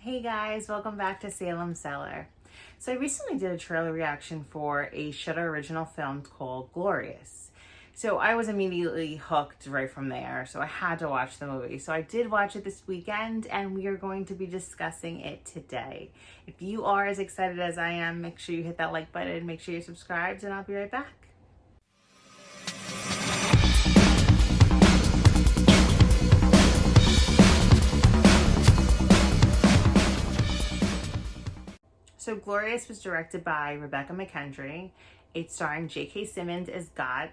Hey guys, welcome back to Salem, Cellar. So I recently did a trailer reaction for a Shudder Original Film called Glorious. So I was immediately hooked right from there, so I had to watch the movie. So I did watch it this weekend, and we are going to be discussing it today. If you are as excited as I am, make sure you hit that like button, make sure you're subscribed, and I'll be right back. So Glorious was directed by Rebecca McKendry. It's starring J.K. Simmons as God,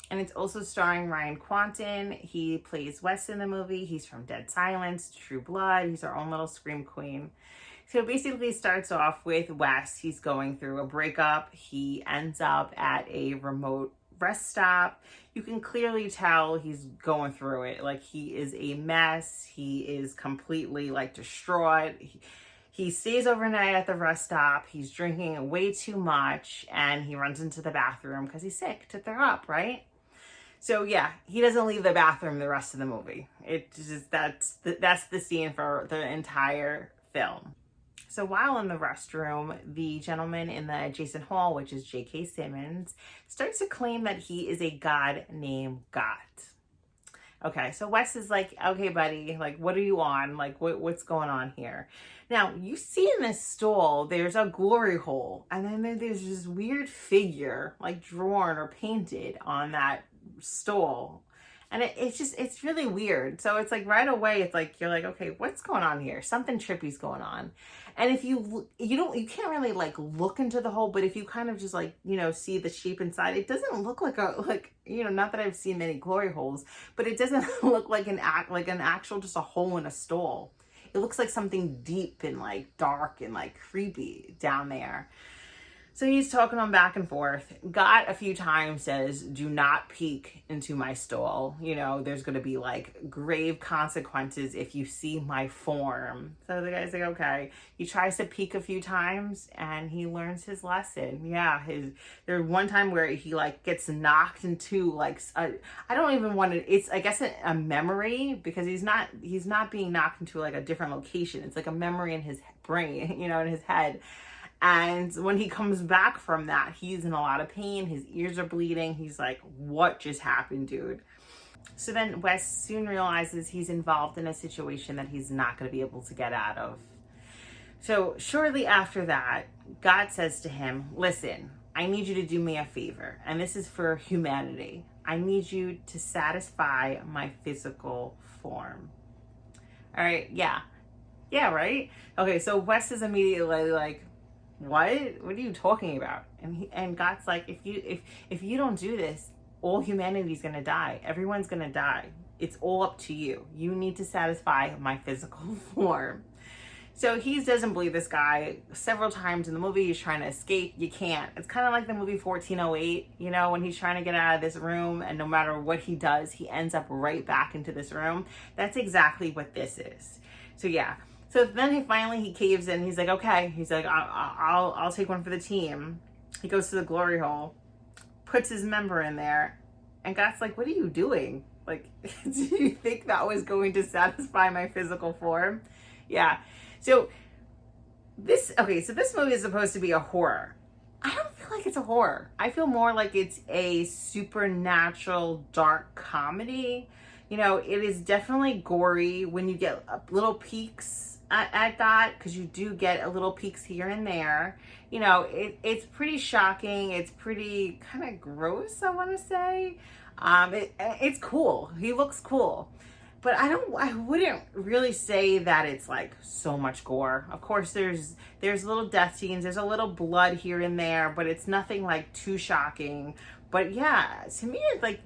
and it's also starring Ryan Quanten. He plays Wes in the movie. He's from Dead Silence, True Blood. He's our own little scream queen. So it basically starts off with Wes. He's going through a breakup. He ends up at a remote rest stop. You can clearly tell he's going through it. Like, he is a mess. He is completely distraught. He stays overnight at the rest stop. He's drinking way too much, and he runs into the bathroom because he's sick to throw up, right? So yeah, he doesn't leave the bathroom the rest of the movie. That's the scene for the entire film. So while in the restroom, the gentleman in the adjacent hall, which is J.K. Simmons, starts to claim that he is a god named God. Okay, so Wes is like, okay, buddy, what are you on? What's going on here? Now, you see in this stall, there's a glory hole, and then there's this weird figure, drawn or painted on that stall. And it's really weird. So it's right away, you're like, okay, what's going on here? Something trippy's going on. And if you can't really look into the hole, but if you kind of just see the shape inside, it doesn't look not that I've seen many glory holes, but it doesn't look like an actual just a hole in a stall. It looks like something deep and dark and creepy down there. So he's talking on back and forth. God a few times says, do not peek into my stall. There's going to be grave consequences if you see my form. So the guy's like, okay. He tries to peek a few times and he learns his lesson. Yeah, there's one time where he gets knocked into I don't even want to, it's I guess a memory, because he's not being knocked into a different location. It's a memory in his brain, in his head. And when he comes back from that, he's in a lot of pain. His ears are bleeding. He's like, what just happened, dude? So then Wes soon realizes he's involved in a situation that he's not going to be able to get out of. So shortly after that, God says to him, listen, I need you to do me a favor. And this is for humanity. I need you to satisfy my physical form. All right. Yeah. Yeah, right? Okay, so Wes is immediately like, what are you talking about? And God's like, if you don't do this, all humanity's gonna die. Everyone's gonna die. It's all up to you. You need to satisfy my physical form. So he doesn't believe this guy. Several times in the movie, he's trying to escape. You can't. It's kind of like the movie 1408, when he's trying to get out of this room, and no matter what he does, he ends up right back into this room. That's exactly what this is. So yeah. So then he caves in. He's like, okay. He's like, I'll take one for the team. He goes to the glory hole, puts his member in there, and God's like, what are you doing? Do you think that was going to satisfy my physical form? Yeah. So this movie is supposed to be a horror. I don't feel like it's a horror. I feel more like it's a supernatural dark comedy. It is definitely gory when you get little peeks at that, because you do get a little peeks here and there. It's pretty shocking. It's pretty kind of gross, I want to say. It's cool. He looks cool. But I wouldn't really say that it's so much gore. Of course, there's little death scenes. There's a little blood here and there, but it's nothing too shocking. But yeah, to me, it's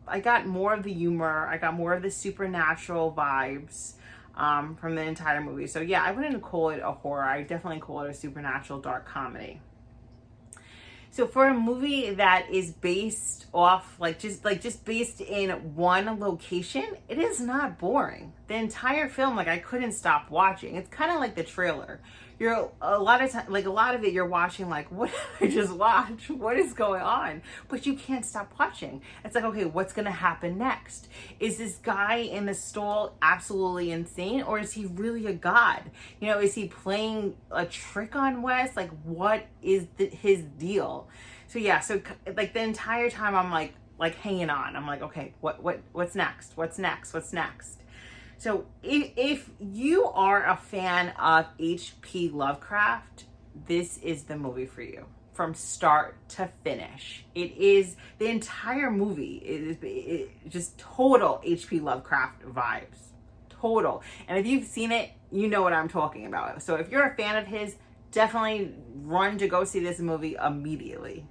I got more of the humor. I got more of the supernatural vibes from the entire movie. So yeah, I wouldn't call it a horror. I definitely call it a supernatural dark comedy. So for a movie that is based off just based in one location, it is not boring. the entire film, like, I couldn't stop watching. It's kind of like the trailer. You're a lot of time, like a lot of it, you're watching like, what did I just watch? What is going on? But you can't stop watching. It's like, okay, what's gonna happen next? Is this guy in the stall absolutely insane, or is he really a god? You know, is he playing a trick on Wes? Like, what is his deal? So yeah, so like the entire time I'm like hanging on. I'm like, okay, what's next? What's next? What's next? So if you are a fan of H.P. Lovecraft, this is the movie for you from start to finish. It is, the entire movie is just total H.P. Lovecraft vibes. Total. And if you've seen it, you know what I'm talking about. So if you're a fan of his, definitely run to go see this movie immediately.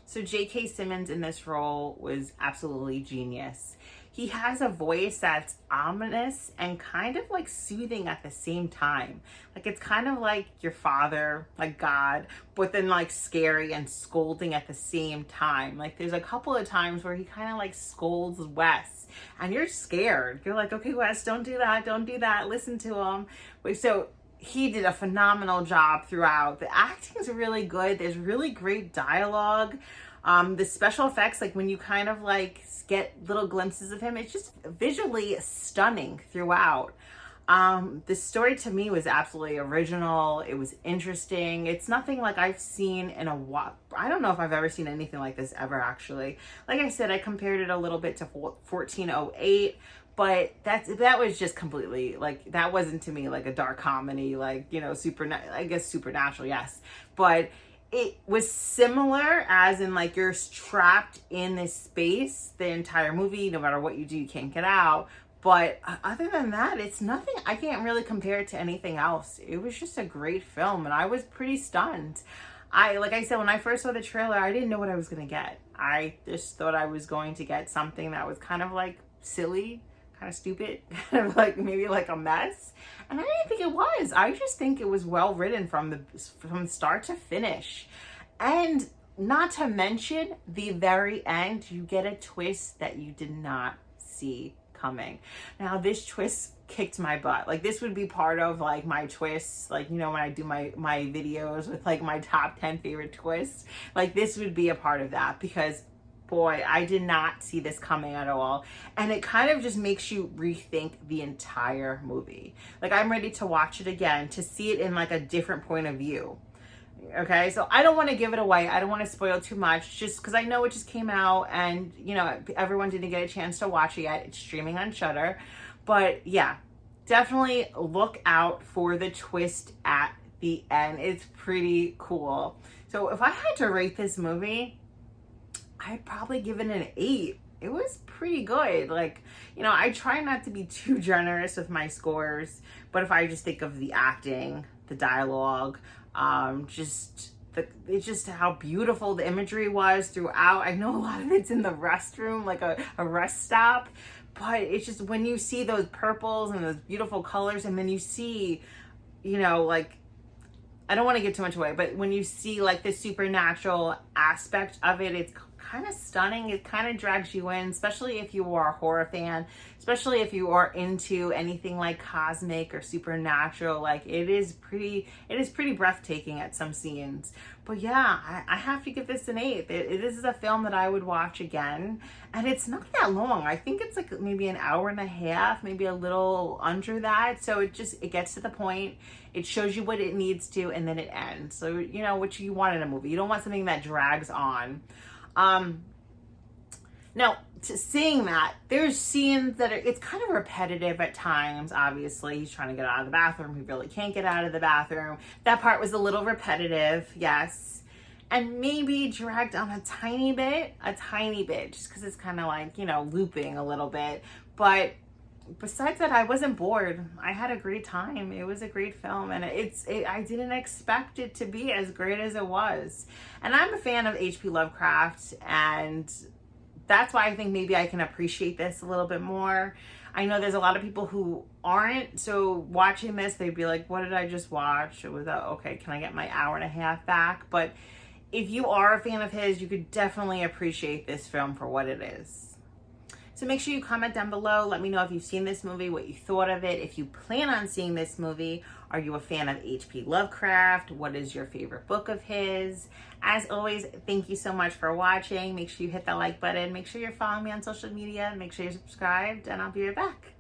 So J.K. Simmons in this role was absolutely genius. He has a voice that's ominous and kind of like soothing at the same time. Like, it's kind of like your father, like God, but then like scary and scolding at the same time. Like, there's a couple of times where he kind of like scolds Wes and you're scared. You're like, okay, Wes, don't do that. Don't do that. Listen to him. So he did a phenomenal job throughout. The acting's really good. There's really great dialogue. The special effects, like when you kind of like get little glimpses of him, it's just visually stunning throughout. The story to me was absolutely original. It was interesting. It's nothing like I've seen in a while. I don't know if I've ever seen anything like this ever, actually. Like I said, I compared it a little bit to 1408. But that was just completely, like, that wasn't to me like a dark comedy, like, you know, I guess supernatural, yes. But it was similar, as in like you're trapped in this space the entire movie. No matter what you do, you can't get out. But other than that, it's nothing. I can't really compare it to anything else. It was just a great film, and I was pretty stunned. Like I said, when I first saw the trailer, I didn't know what I was going to get. I just thought I was going to get something that was kind of like silly, kind of stupid, kind of like maybe like a mess. And I didn't think it was. I just think it was well written from start to finish. And not to mention, the very end, you get a twist that you did not see coming. Now, this twist kicked my butt. Like, this would be part of like my twists, like, you know, when I do my videos with like my top 10 favorite twists, like this would be a part of that, because boy, I did not see this coming at all. And it kind of just makes you rethink the entire movie. Like, I'm ready to watch it again to see it in like a different point of view. Okay, so I don't want to give it away. I don't want to spoil too much, just because I know it just came out and, you know, everyone didn't get a chance to watch it yet. It's streaming on Shudder. But yeah, definitely look out for the twist at the end. It's pretty cool. So if I had to rate this movie, I'd probably give it an 8. It was pretty good. Like, you know, I try not to be too generous with my scores, but if I just think of the acting, the dialogue, it's just how beautiful the imagery was throughout. I know a lot of it's in the restroom, like a rest stop, but it's just when you see those purples and those beautiful colors, and then you see, you know, like, I don't want to give too much away, but when you see like the supernatural aspect of it, it's kind of stunning. It kind of drags you in, especially if you are a horror fan, especially if you are into anything like cosmic or supernatural. Like, it is pretty breathtaking at some scenes. But yeah, I have to give this an 8. This is a film that I would watch again, and it's not that long. I think it's like maybe an hour and a half, maybe a little under that. So it gets to the point. It shows you what it needs to, and then it ends. So, you know, what you want in a movie. You don't want something that drags on. Now, seeing that, there's scenes that it's kind of repetitive at times. Obviously, he's trying to get out of the bathroom. He really can't get out of the bathroom. That part was a little repetitive, yes. And maybe dragged on a tiny bit, just because it's kind of like, you know, looping a little bit. But besides that, I wasn't bored. I had a great time. It was a great film, and I didn't expect it to be as great as it was. And I'm a fan of H.P. Lovecraft, and that's why I think maybe I can appreciate this a little bit more. I know there's a lot of people who aren't, so watching this, they'd be like, what did I just watch? It was, okay, can I get my hour and a half back? But if you are a fan of his, you could definitely appreciate this film for what it is. So make sure you comment down below. Let me know if you've seen this movie, what you thought of it. If you plan on seeing this movie, are you a fan of H.P. Lovecraft? What is your favorite book of his? As always, thank you so much for watching. Make sure you hit that like button. Make sure you're following me on social media. Make sure you're subscribed, and I'll be right back.